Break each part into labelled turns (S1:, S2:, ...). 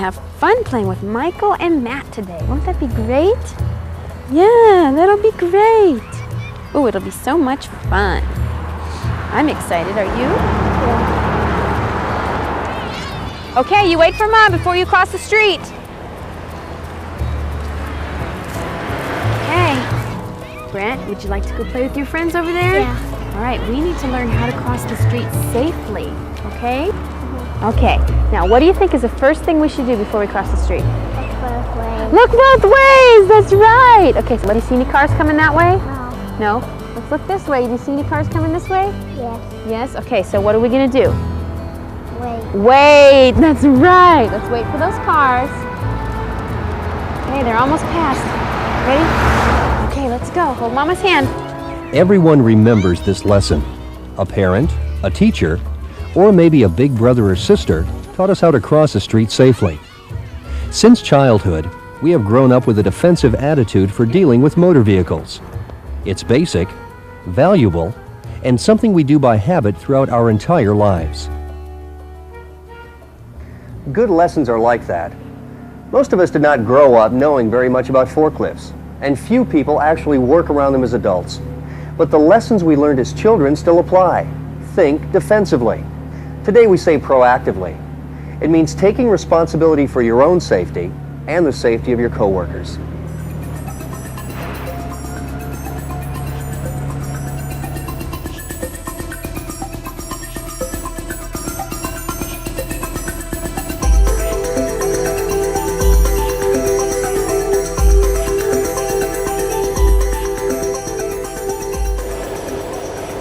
S1: have fun playing with Michael and Matt today. Won't that be great? Yeah, that'll be great. Oh, it'll be so much fun. I'm excited. Are you? Yeah. Okay, you wait for Mom before you cross the street. Okay. Brent, would you like to go play with your friends over there?
S2: Yeah.
S1: All right, we need to learn how to cross the street safely, okay? Okay, now what do you think is the first thing we should do before we cross the street?
S2: Look both ways.
S1: Look both ways, that's right. Okay, so do you see any cars coming that way?
S2: No.
S1: No? Let's look this way. Do you see any cars coming this way?
S2: Yes.
S1: Yes? Okay, so what are we gonna do?
S2: Wait.
S1: Wait, that's right. Let's wait for those cars. Okay, they're almost past. Ready? Okay, let's go. Hold Mama's hand.
S3: Everyone remembers this lesson. A parent, a teacher, or maybe a big brother or sister taught us how to cross a street safely. Since childhood, we have grown up with a defensive attitude for dealing with motor vehicles. It's basic, valuable, and something we do by habit throughout our entire lives. Good lessons are like that. Most of us did not grow up knowing very much about forklifts, and few people actually work around them as adults. But the lessons we learned as children still apply. Think defensively. Today we say proactively. It means taking responsibility for your own safety and the safety of your coworkers.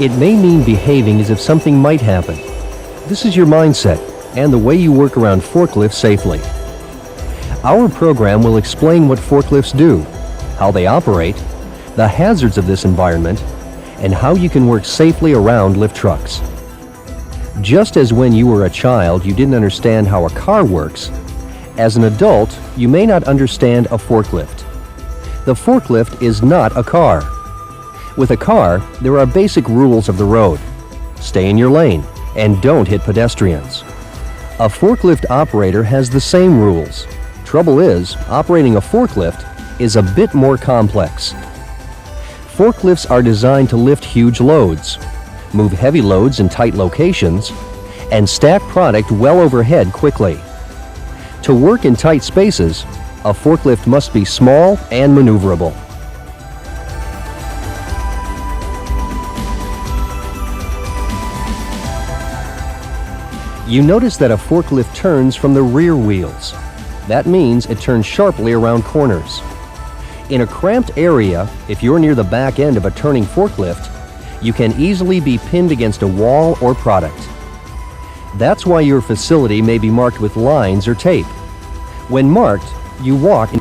S3: It may mean behaving as if something might happen. This is your mindset and the way you work around forklifts safely. Our program will explain what forklifts do, how they operate, the hazards of this environment, and how you can work safely around lift trucks. Just as when you were a child you didn't understand how a car works, as an adult you may not understand a forklift. The forklift is not a car. With a car, there are basic rules of the road. Stay in your lane and don't hit pedestrians. A forklift operator has the same rules. Trouble is, operating a forklift is a bit more complex. Forklifts are designed to lift huge loads, move heavy loads in tight locations, and stack product well overhead quickly. To work in tight spaces, a forklift must be small and maneuverable. You notice that a forklift turns from the rear wheels. That means it turns sharply around corners. In a cramped area, if you're near the back end of a turning forklift, you can easily be pinned against a wall or product. That's why your facility may be marked with lines or tape. When marked, you walk.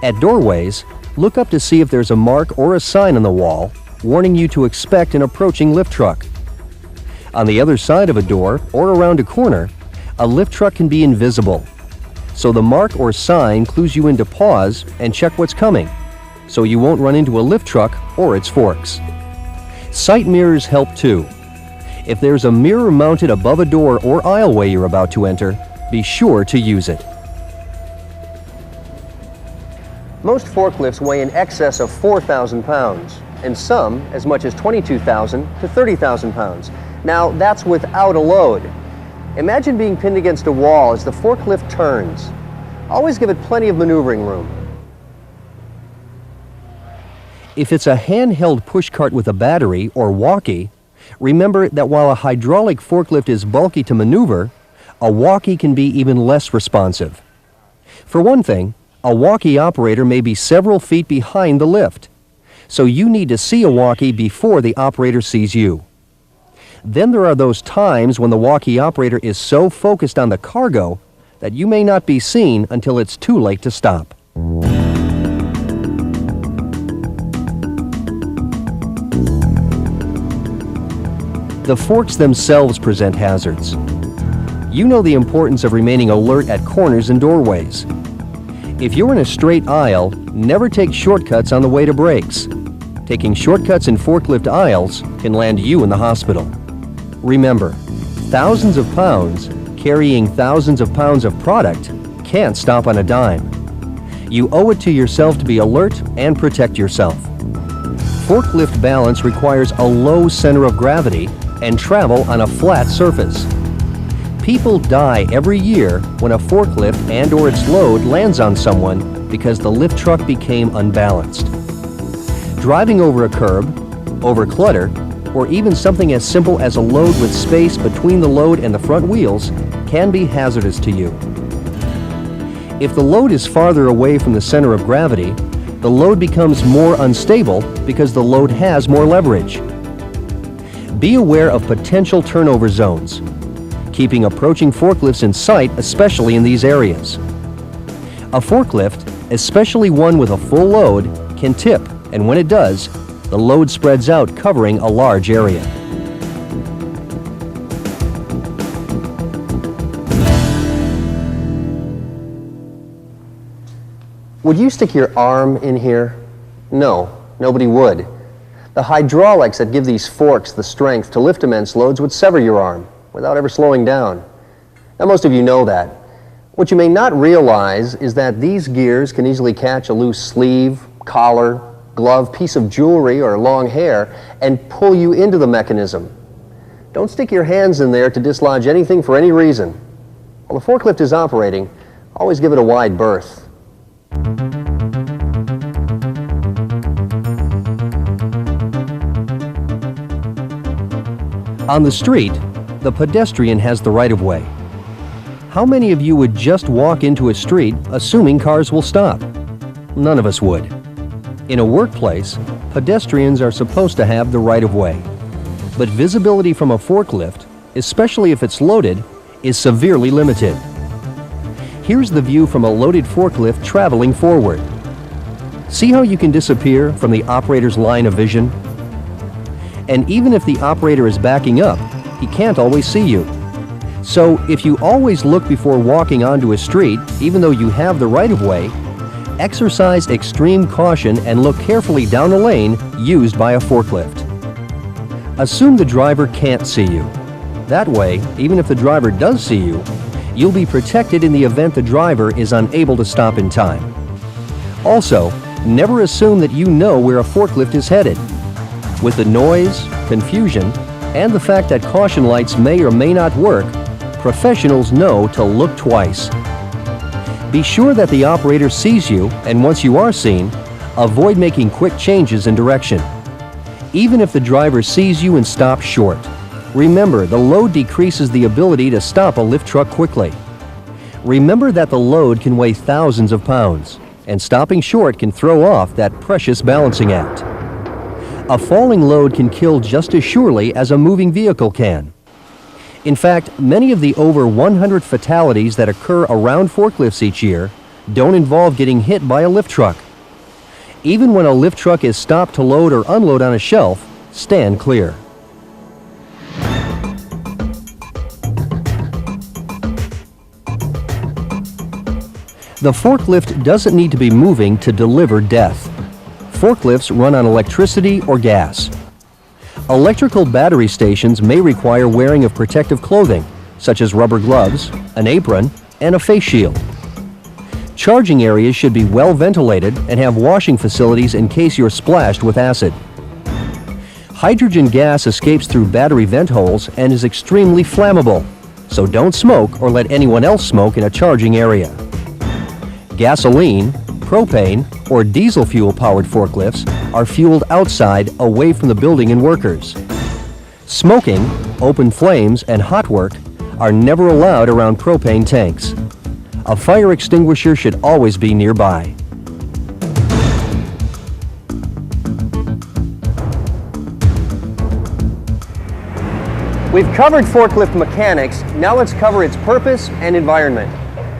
S3: At doorways, look up to see if there's a mark or a sign on the wall warning you to expect an approaching lift truck. On the other side of a door or around a corner, a lift truck can be invisible. So the mark or sign clues you in to pause and check what's coming, so you won't run into a lift truck or its forks. Sight mirrors help too. If there's a mirror mounted above a door or aisleway you're about to enter, be sure to use it. Most forklifts weigh in excess of 4,000 pounds, and some as much as 22,000 to 30,000 pounds. Now, that's without a load. Imagine being pinned against a wall as the forklift turns. Always give it plenty of maneuvering room. If it's a handheld pushcart with a battery or walkie, remember that while a hydraulic forklift is bulky to maneuver, a walkie can be even less responsive. For one thing, a walkie operator may be several feet behind the lift, so you need to see a walkie before the operator sees you. Then there are those times when the walkie operator is so focused on the cargo that you may not be seen until it's too late to stop. The forks themselves present hazards. You know the importance of remaining alert at corners and doorways. If you're in a straight aisle, never take shortcuts on the way to brakes. Taking shortcuts in forklift aisles can land you in the hospital. Remember, thousands of pounds carrying thousands of pounds of product can't stop on a dime. You owe it to yourself to be alert and protect yourself. Forklift balance requires a low center of gravity and travel on a flat surface. People die every year when a forklift and/or its load lands on someone because the lift truck became unbalanced. Driving over a curb, over clutter, or even something as simple as a load with space between the load and the front wheels can be hazardous to you. If the load is farther away from the center of gravity, the load becomes more unstable because the load has more leverage. Be aware of potential turnover zones, keeping approaching forklifts in sight, especially in these areas. A forklift, especially one with a full load, can tip, and when it does, the load spreads out, covering a large area. Would you stick your arm in here? No, nobody would. The hydraulics that give these forks the strength to lift immense loads would sever your arm without ever slowing down. Now, most of you know that. What you may not realize is that these gears can easily catch a loose sleeve, collar, glove, piece of jewelry, or long hair and pull you into the mechanism. Don't stick your hands in there to dislodge anything for any reason. While the forklift is operating, always give it a wide berth. On the street, the pedestrian has the right-of-way. How many of you would just walk into a street assuming cars will stop? None of us would. In a workplace, pedestrians are supposed to have the right-of-way. But visibility from a forklift, especially if it's loaded, is severely limited. Here's the view from a loaded forklift traveling forward. See how you can disappear from the operator's line of vision? And even if the operator is backing up, he can't always see you. So if you always look before walking onto a street, even though you have the right-of-way, exercise extreme caution and look carefully down a lane used by a forklift. Assume the driver can't see you. That way, even if the driver does see you, you'll be protected in the event the driver is unable to stop in time. Also, never assume that you know where a forklift is headed. With the noise, confusion, and the fact that caution lights may or may not work, professionals know to look twice. Be sure that the operator sees you, and once you are seen, avoid making quick changes in direction. Even if the driver sees you and stops short, remember the load decreases the ability to stop a lift truck quickly. Remember that the load can weigh thousands of pounds, and stopping short can throw off that precious balancing act. A falling load can kill just as surely as a moving vehicle can. In fact, many of the over 100 fatalities that occur around forklifts each year don't involve getting hit by a lift truck. Even when a lift truck is stopped to load or unload on a shelf, stand clear. The forklift doesn't need to be moving to deliver death. Forklifts run on electricity or gas. Electrical battery stations may require wearing of protective clothing, such as rubber gloves, an apron, and a face shield. Charging areas should be well ventilated and have washing facilities in case you're splashed with acid. Hydrogen gas escapes through battery vent holes and is extremely flammable, so don't smoke or let anyone else smoke in a charging area. Gasoline, propane, or diesel fuel-powered forklifts are fueled outside, away from the building and workers. Smoking, open flames, and hot work are never allowed around propane tanks. A fire extinguisher should always be nearby. We've covered forklift mechanics, now let's cover its purpose and environment.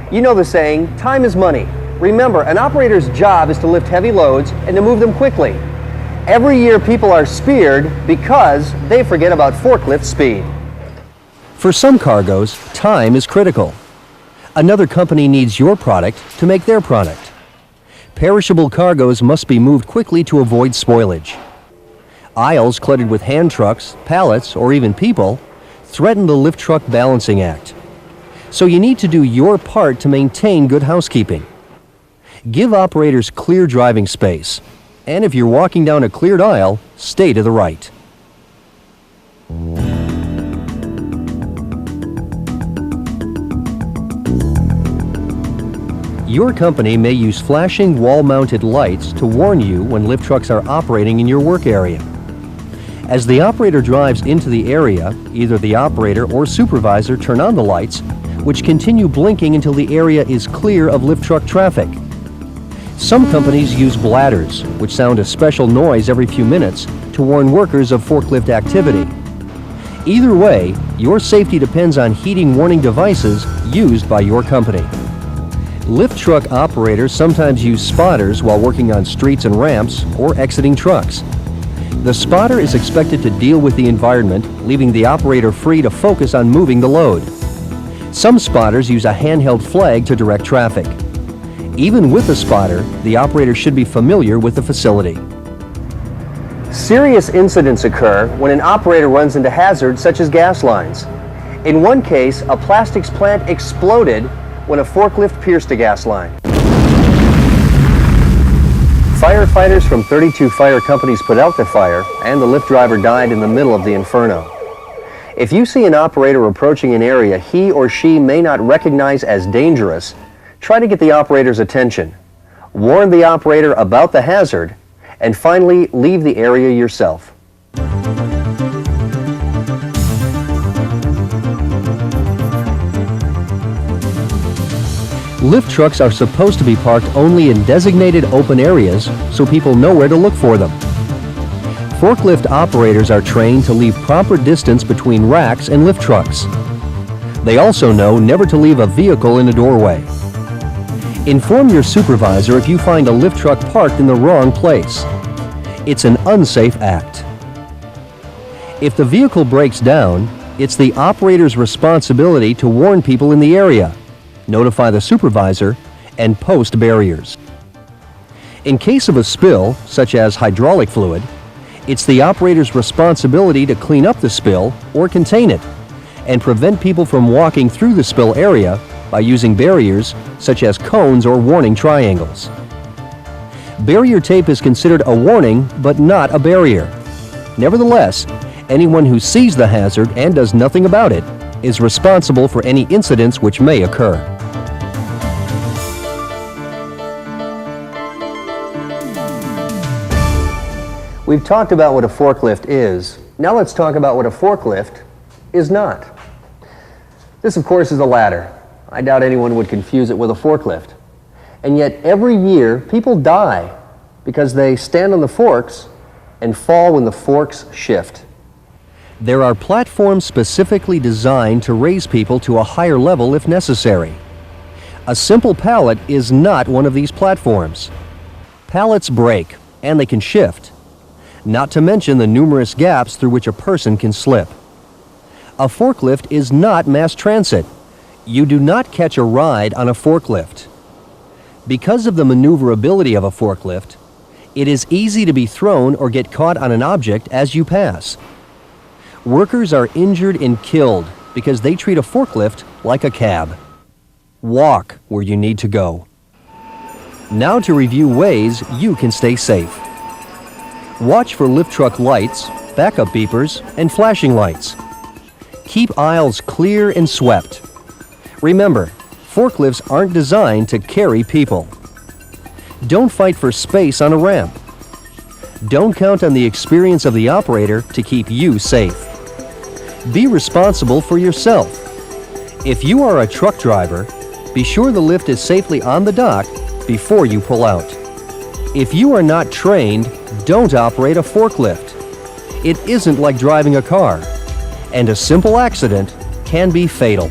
S3: You know the saying, time is money. Remember, an operator's job is to lift heavy loads and to move them quickly. Every year people are speared because they forget about forklift speed. For some cargoes, time is critical. Another company needs your product to make their product. Perishable cargoes must be moved quickly to avoid spoilage. Aisles cluttered with hand trucks, pallets, or even people threaten the lift truck balancing act. So you need to do your part to maintain good housekeeping. Give operators clear driving space. And if you're walking down a cleared aisle, stay to the right. Your company may use flashing wall-mounted lights to warn you when lift trucks are operating in your work area. As the operator drives into the area, either the operator or supervisor turn on the lights, which continue blinking until the area is clear of lift truck traffic. Some companies use bladders, which sound a special noise every few minutes to warn workers of forklift activity. Either way, your safety depends on heating warning devices used by your company. Lift truck operators sometimes use spotters while working on streets and ramps or exiting trucks. The spotter is expected to deal with the environment, leaving the operator free to focus on moving the load. Some spotters use a handheld flag to direct traffic. Even with a spotter, the operator should be familiar with the facility. Serious incidents occur when an operator runs into hazards such as gas lines. In one case, a plastics plant exploded when a forklift pierced a gas line. Firefighters from 32 fire companies put out the fire, and the lift driver died in the middle of the inferno. If you see an operator approaching an area he or she may not recognize as dangerous, try to get the operator's attention. Warn the operator about the hazard, and finally leave the area yourself. Lift trucks are supposed to be parked only in designated open areas so people know where to look for them. Forklift operators are trained to leave proper distance between racks and lift trucks. They also know never to leave a vehicle in a doorway. Inform your supervisor if you find a lift truck parked in the wrong place. It's an unsafe act. If the vehicle breaks down, it's the operator's responsibility to warn people in the area, notify the supervisor, and post barriers. In case of a spill, such as hydraulic fluid, it's the operator's responsibility to clean up the spill or contain it, and prevent people from walking through the spill area by using barriers such as cones or warning triangles. Barrier tape is considered a warning, but not a barrier. Nevertheless, anyone who sees the hazard and does nothing about it is responsible for any incidents which may occur. We've talked about what a forklift is. Now let's talk about what a forklift is not. This, of course, is a ladder. I doubt anyone would confuse it with a forklift. And yet every year people die because they stand on the forks and fall when the forks shift. There are platforms specifically designed to raise people to a higher level if necessary. A simple pallet is not one of these platforms. Pallets break, and they can shift, not to mention the numerous gaps through which a person can slip. A forklift is not mass transit. You do not catch a ride on a forklift. Because of the maneuverability of a forklift, it is easy to be thrown or get caught on an object as you pass. Workers are injured and killed because they treat a forklift like a cab. Walk where you need to go. Now to review ways you can stay safe. Watch for lift truck lights, backup beepers, and flashing lights. Keep aisles clear and swept. Remember, forklifts aren't designed to carry people. Don't fight for space on a ramp. Don't count on the experience of the operator to keep you safe. Be responsible for yourself. If you are a truck driver, be sure the lift is safely on the dock before you pull out. If you are not trained, don't operate a forklift. It isn't like driving a car, and a simple accident can be fatal.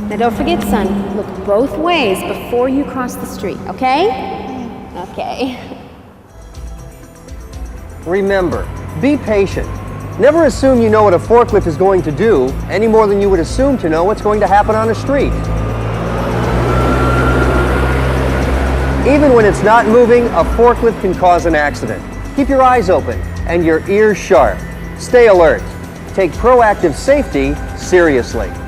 S1: Now don't forget, son, look both ways before you cross the street, okay? Okay.
S3: Remember, be patient. Never assume you know what a forklift is going to do any more than you would assume to know what's going to happen on a street. Even when it's not moving, a forklift can cause an accident. Keep your eyes open and your ears sharp. Stay alert. Take proactive safety seriously.